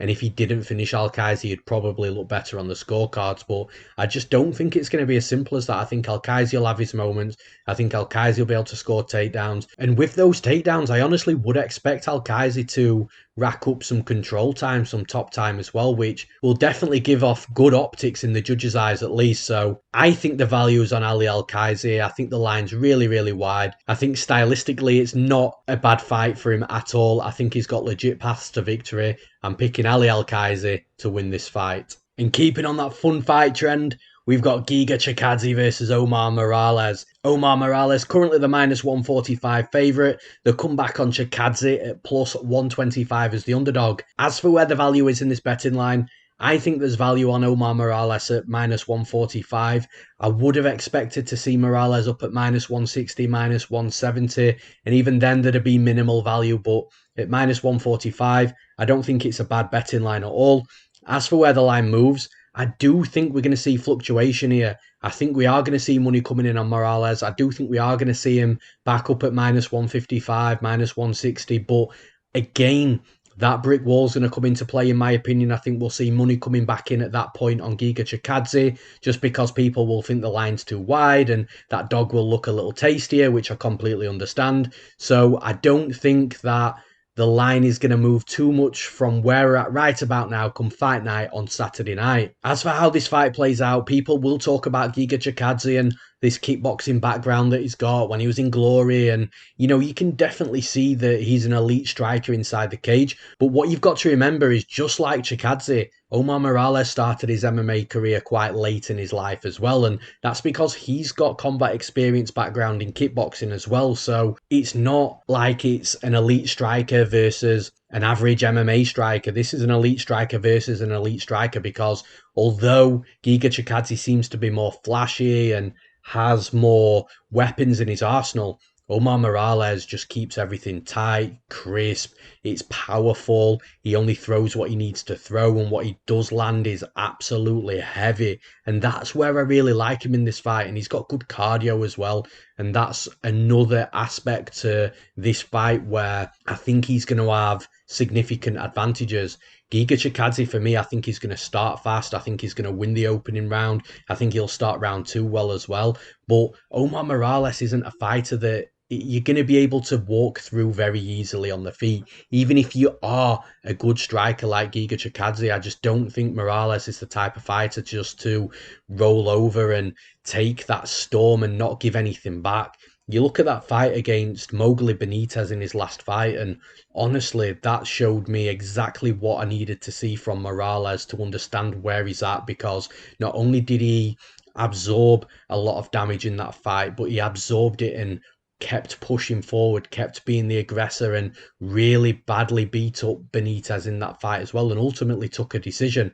And if he didn't finish Al-Kaisi, he'd probably look better on the scorecards. But I just don't think it's going to be as simple as that. I think Al-Kaisi will have his moments. I think Al-Kaisi will be able to score takedowns. And with those takedowns, I honestly would expect Al-Kaisi to rack up some control time, some top time as well, which will definitely give off good optics in the judges' eyes at least. So I think the value is on Ali Al-Kaisi. I think the line's really, really wide. I think stylistically it's not a bad fight for him at all. I think he's got legit paths to victory. I'm picking Ali Al-Kaisi to win this fight. And keeping on that fun fight trend, we've got Giga Chikadze versus Omar Moraes. Omar Moraes currently the -145 favourite. The comeback on Chikadze at +125 as the underdog. As for where the value is in this betting line, I think there's value on Omar Moraes at -145. I would have expected to see Moraes up at -160, -170, and even then there'd be minimal value, but at -145, I don't think it's a bad betting line at all. As for where the line moves, I do think we're going to see fluctuation here. I think we are going to see money coming in on Moraes. I do think we are going to see him back up at -155, -160. But again, that brick wall's going to come into play, in my opinion. I think we'll see money coming back in at that point on Giga Chikadze, just because people will think the line's too wide and that dog will look a little tastier, which I completely understand. So I don't think that the line is going to move too much from where we're at right about now come fight night on Saturday night. As for how this fight plays out, people will talk about Giga Chikadze and this kickboxing background that he's got when he was in Glory, and you know, you can definitely see that he's an elite striker inside the cage. But what you've got to remember is, just like Chikadze, Omar Moraes started his MMA career quite late in his life as well, and that's because he's got combat experience background in kickboxing as well. So it's not like it's an elite striker versus an average MMA striker. This is an elite striker versus an elite striker, because although Giga Chikadze seems to be more flashy and has more weapons in his arsenal, Omar Moraes just keeps everything tight, crisp, it's powerful, he only throws what he needs to throw, and what he does land is absolutely heavy, and that's where I really like him in this fight. And he's got good cardio as well, and that's another aspect to this fight where I think he's going to have significant advantages. Giga Chikadze, for me, I think he's going to start fast. I think he's going to win the opening round. I think he'll start round 2 well as well. But Omar Moraes isn't a fighter that you're going to be able to walk through very easily on the feet. Even if you are a good striker like Giga Chikadze, I just don't think Moraes is the type of fighter just to roll over and take that storm and not give anything back. You look at that fight against Mowgli Benitez in his last fight, and honestly, that showed me exactly what I needed to see from Moraes to understand where he's at, because not only did he absorb a lot of damage in that fight, but he absorbed it and kept pushing forward, kept being the aggressor, and really badly beat up Benitez in that fight as well, and ultimately took a decision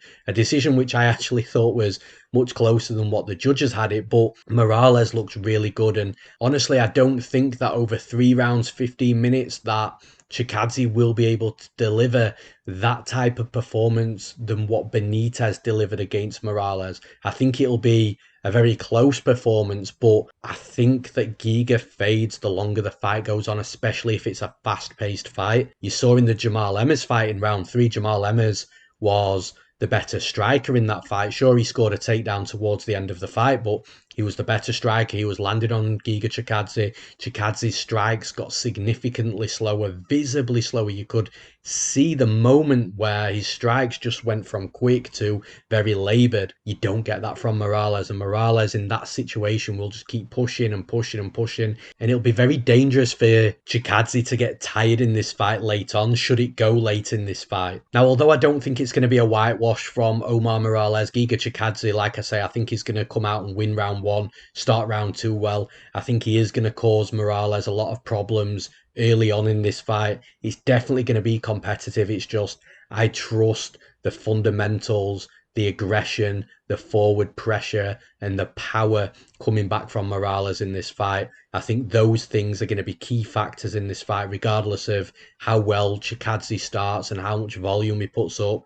which I actually thought was much closer than what the judges had it. But Moraes looked really good, and honestly, I don't think that over 3 rounds, 15 minutes, that Chikadze will be able to deliver that type of performance than what Benitez delivered against Moraes. I think it'll be a very close performance, but I think that Giga fades the longer the fight goes on, especially if it's a fast-paced fight. You saw in the Jamal Emmers fight in round 3, Jamal Emmers was the better striker in that fight. Sure, he scored a takedown towards the end of the fight, but he was the better striker. He was landed on Giga Chikadze. Chikadze's strikes got significantly slower, visibly slower. You could see the moment where his strikes just went from quick to very laboured. You don't get that from Moraes, and Moraes in that situation will just keep pushing and pushing and pushing, and it'll be very dangerous for Chikadze to get tired in this fight late on, should it go late in this fight. Now, although I don't think it's going to be a whitewash from Omar Moraes, Giga Chikadze, like I say, I think he's going to come out and win round 1, start round 2 well. I think he is going to cause Moraes a lot of problems early on in this fight. It's definitely going to be competitive. It's just, I trust the fundamentals, the aggression, the forward pressure, and the power coming back from Moraes in this fight. I think those things are going to be key factors in this fight, regardless of how well Chikadze starts and how much volume he puts up.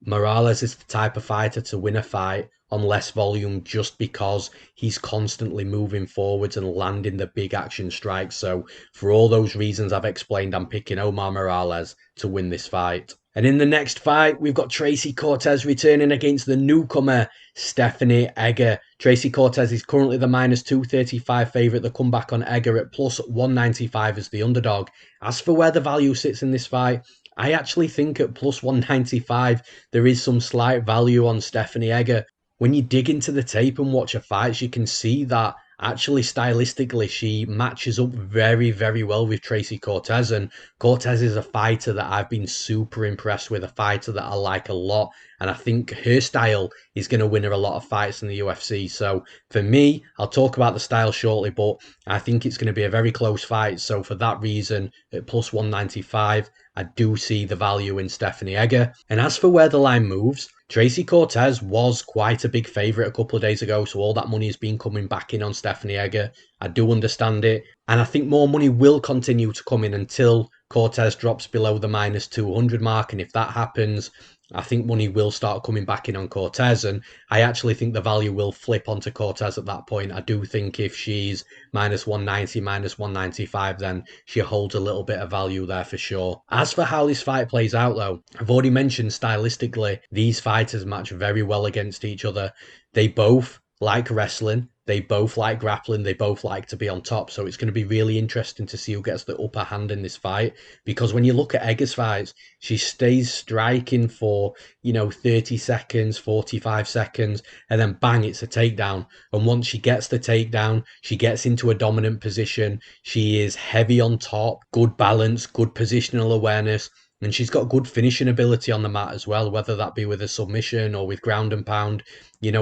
Moraes is the type of fighter to win a fight on less volume, just because he's constantly moving forwards and landing the big action strikes. So for all those reasons I've explained, I'm picking Omar Moraes to win this fight. And in the next fight, we've got Tracy Cortez returning against the newcomer, Stephanie Egger. Tracy Cortez is currently the minus 235 favourite. The comeback on Egger at plus 195 as the underdog. As for where the value sits in this fight, I actually think at plus 195, there is some slight value on Stephanie Egger. When you dig into the tape and watch her fights, you can see that actually stylistically she matches up very, very well with Tracy Cortez. And Cortez is a fighter that I've been super impressed with, a fighter that I like a lot. And I think her style is going to win her a lot of fights in the UFC. So for me, I'll talk about the style shortly, but I think it's going to be a very close fight. So for that reason, at plus 195, I do see the value in Stephanie Egger. And as for where the line moves, Tracy Cortez was quite a big favourite a couple of days ago, so all that money has been coming back in on Stephanie Egger. I do understand it, and I think more money will continue to come in until Cortez drops below the minus 200 mark, and if that happens, I think money will start coming back in on Cortez, and I actually think the value will flip onto Cortez at that point. I do think if she's minus 190, minus 195, then she holds a little bit of value there for sure. As for how this fight plays out though, I've already mentioned stylistically, these fighters match very well against each other. They both like wrestling, they both like grappling, they both like to be on top. So it's going to be really interesting to see who gets the upper hand in this fight. Because when you look at Egger's fights, she stays striking for, 30 seconds, 45 seconds, and then bang, it's a takedown. And once she gets the takedown, she gets into a dominant position. She is heavy on top, good balance, good positional awareness. And she's got good finishing ability on the mat as well, whether that be with a submission or with ground and pound.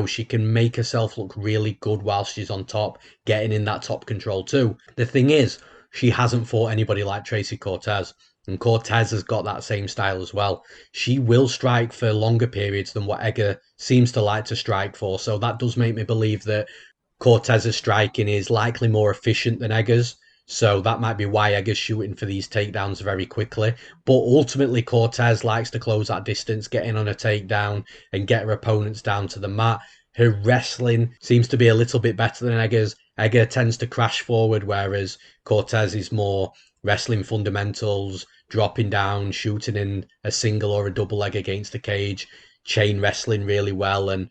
She can make herself look really good while she's on top, getting in that top control too. The thing is, she hasn't fought anybody like Tracy Cortez. And Cortez has got that same style as well. She will strike for longer periods than what Egger seems to like to strike for. So that does make me believe that Cortez's striking is likely more efficient than Egger's. So that might be why Egger's shooting for these takedowns very quickly. But ultimately, Cortez likes to close that distance, get in on a takedown and get her opponents down to the mat. Her wrestling seems to be a little bit better than Egger's. Egger tends to crash forward, whereas Cortez is more wrestling fundamentals, dropping down, shooting in a single or a double leg against the cage, chain wrestling really well, and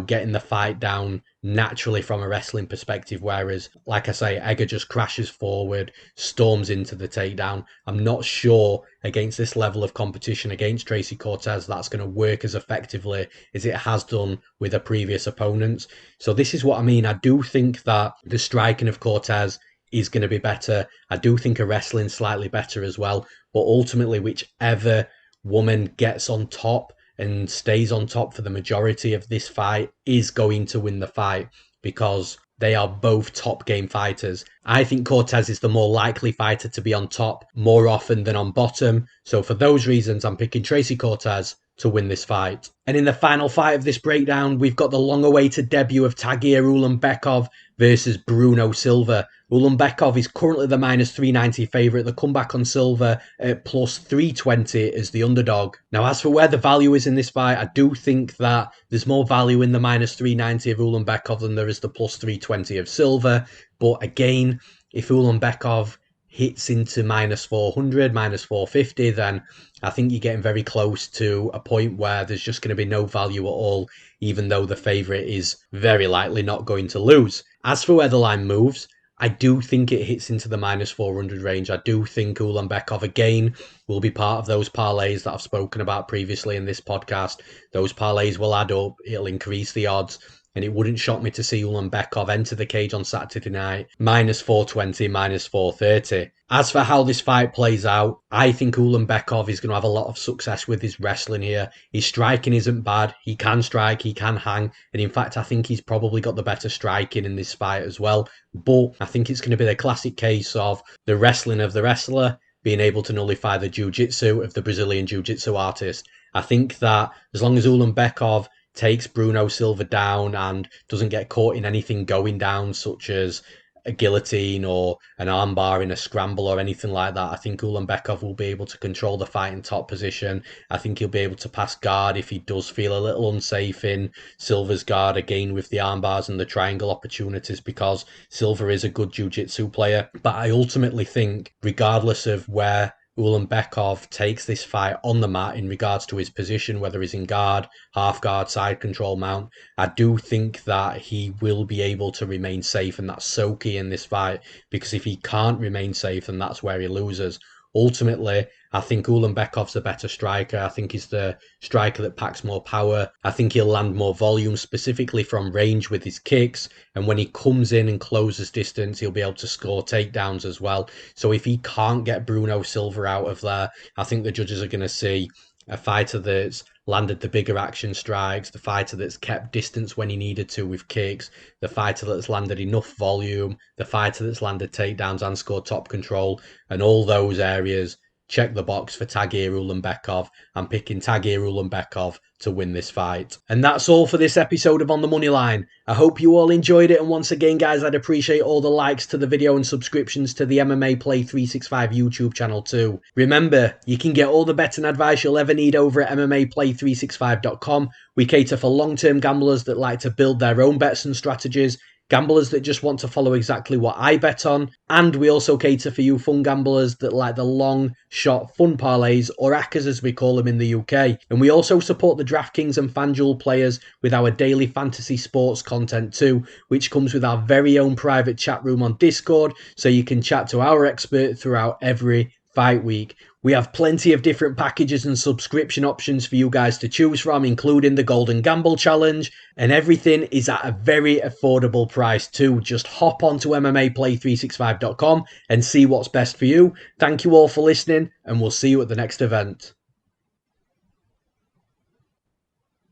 getting the fight down naturally from a wrestling perspective, whereas like I say, Egger just crashes forward, storms into the takedown. I'm not sure against this level of competition against Tracy Cortez that's going to work as effectively as it has done with her previous opponents. So this is what I mean. I do think that the striking of Cortez is going to be better. I do think her wrestling slightly better as well, but ultimately whichever woman gets on top and stays on top for the majority of this fight is going to win the fight, because they are both top game fighters. I think Cortez is the more likely fighter to be on top more often than on bottom. So for those reasons, I'm picking Tracy Cortez to win this fight. And in the final fight of this breakdown, we've got the long-awaited debut of Tagir Ulanbekov versus Bruno Silva. Ulanbekov is currently the minus 390 favourite. The comeback on Silva at plus 320 is the underdog. Now, as for where the value is in this fight, I do think that there's more value in the minus 390 of Ulanbekov than there is the plus 320 of Silva. But again, if Ulanbekov hits into minus 400, minus 450, then I think you're getting very close to a point where there's just going to be no value at all, even though the favourite is very likely not going to lose. As for where the line moves, I do think it hits into the minus 400 range. I do think Ulanbekov again will be part of those parlays that I've spoken about previously in this podcast. Those parlays will add up. It'll increase the odds. And it wouldn't shock me to see Ulanbekov enter the cage on Saturday night, minus 420, minus 430. As for how this fight plays out, I think Ulanbekov is going to have a lot of success with his wrestling here. His striking isn't bad. He can strike, he can hang. And in fact, I think he's probably got the better striking in this fight as well. But I think it's going to be the classic case of the wrestling of the wrestler being able to nullify the jiu-jitsu of the Brazilian jiu-jitsu artist. I think that as long as Ulanbekov takes Bruno Silva down and doesn't get caught in anything going down, such as a guillotine or an armbar in a scramble or anything like that, I think Ulanbekov will be able to control the fight in top position. I think he'll be able to pass guard if he does feel a little unsafe in Silva's guard, again with the armbars and the triangle opportunities, because Silva is a good jiu-jitsu player. But I ultimately think, regardless of where Ulanbekov takes this fight on the mat in regards to his position, whether he's in guard, half guard, side control, mount, I do think that he will be able to remain safe, and that's so key in this fight, because if he can't remain safe, then that's where he loses. Ultimately, I think Ulanbekov's a better striker. I think he's the striker that packs more power. I think he'll land more volume, specifically from range with his kicks. And when he comes in and closes distance, he'll be able to score takedowns as well. So if he can't get Bruno Silva out of there, I think the judges are going to see a fighter that's landed the bigger action strikes, the fighter that's kept distance when he needed to with kicks, the fighter that's landed enough volume, the fighter that's landed takedowns and scored top control, and all those areas check the box for Tagir Ulanbekov. I'm picking Tagir Ulanbekov to win this fight. And that's all for this episode of On the Moneyline. I hope you all enjoyed it, and once again guys, I'd appreciate all the likes to the video and subscriptions to the MMAPlay365 YouTube channel too. Remember, you can get all the betting advice you'll ever need over at MMAPlay365.com. We cater for long-term gamblers that like to build their own bets and strategies, gamblers that just want to follow exactly what I bet on, and we also cater for you fun gamblers that like the long shot fun parlays, or ACCAs as we call them in the UK. And we also support the DraftKings and FanDuel players with our daily fantasy sports content too, which comes with our very own private chat room on Discord, so you can chat to our expert throughout every fight week. We have plenty of different packages and subscription options for you guys to choose from, including the Golden Gamble Challenge, and everything is at a very affordable price too. Just hop onto MMAPlay365.com and see what's best for you. Thank you all for listening, and we'll see you at the next event.